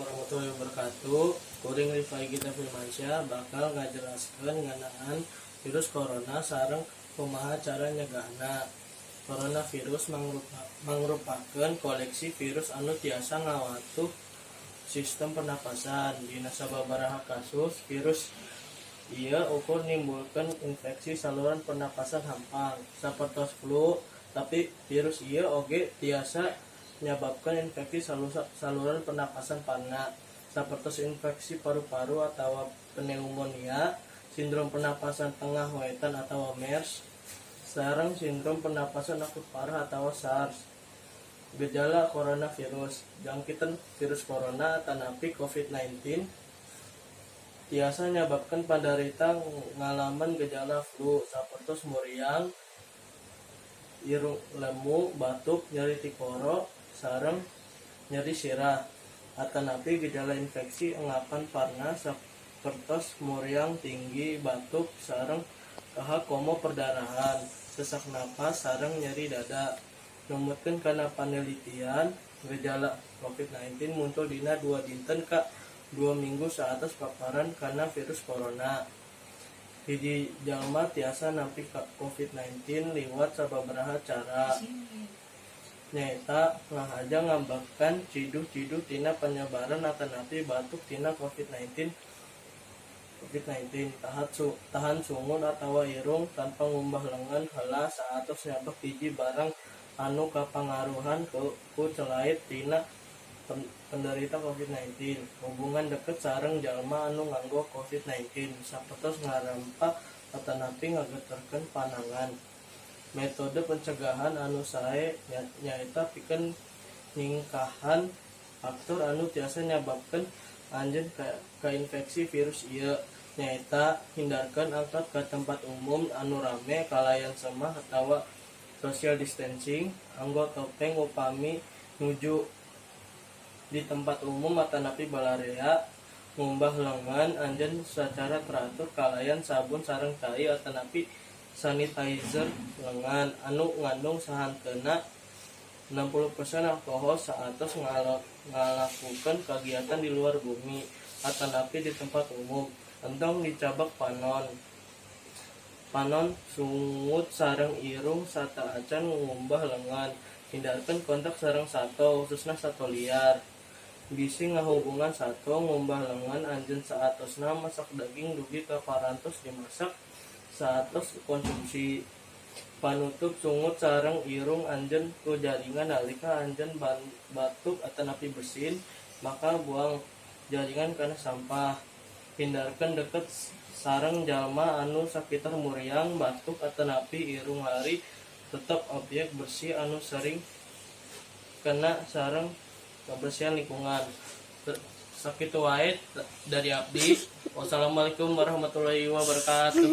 warahmatullahi wabarakatuh. Kuring Rifai Gita Firmansyah bakal ngajelaskeun ngeunaan virus corona sareng kumaha cara nyegahna. Coronavirus mangrupakeun koleksi virus anu tiasa ngawatuh sistem pernapasan. Dina sababaraha kasus virus ieu ukur nimbulkeun infeksi saluran pernapasan hampang sapertos flu, tapi virus ieu oge tiasa menyebabkan infeksi saluran pernapasan panna sapertos infeksi paru-paru atau pneumonia, sindrom pernapasan tengah wetan atau MERS, sareng sindrom pernapasan akut parah atau SARS. Gejala coronavirus, jangkitan virus corona tanapi COVID-19 biasa menyebabkan penderita ngalaman gejala flu sapertos muriang, irung lemu, batuk, nyeri tikoro, sareng nyeri sirah. Atanapi gejala infeksi engapan parna sapertos muriang tinggi, batuk, sareng kahak komo perdarahan, sesak napas, sareng nyeri dada. Numutkeun kana panelitian gejala COVID-19 muncul dina 2 dinten ka 2 minggu saatas paparan karena virus corona. Hiji jalma tiasa nampi COVID-19 liwat sababaraha cara. Nyaeta ngahaja ngambakkan ciduh-ciduh tina penyebaran atanapi batuk tina COVID-19 tahan sungun atawa irung tanpa ngumbah lengan heula saatos nyabak hiji barang anu kapangaruhan ku celait tina penderita COVID-19. Hubungan deket sareng jalma anu nganggo COVID-19 sapertos ngarampa atanapi ngageterkeun panangan. Metode pencegahan anu sae nyaeta pikeun ningkahan faktor anu tiasa nyababkeun anjeun ka infeksi virus ieu, nyaeta hindarkeun angkat ka tempat umum anu rame kalayan semah atawa social distancing, anggo topeng upami nuju di tempat umum atanapi balarea, ngumbah lengan anjeun sacara teratur kalayan sabun sareng cai atanapi sanitizer lengan anu ngandung sahanteuna 60% alkohol saatos ngalakukeun kagiatan di luar bumi atanapi di tempat umum. Entong dicabak panon sungut sareng irung sarta acan ngumbah lengan. Hindarkeun kontak sareng sato khususna sato liar. Bisi ngahubungan sato ngumbah lengan anjeun saatosna masak daging dugi ka parantos dimasak saatos konsumsi. Panutup sungut sareng irung anjeun ku jaringan nalika anjeun batuk atanapi bersin, maka buang jaringan kana sampah. Hindarkeun deket sareng jalma anu sakitar muriang, batuk atanapi irung lari. Tetep objek bersih anu sering kena sareng kebersihan lingkungan. Sakitu wae dari abdi. Wassalamualaikum warahmatullahi wabarakatuh.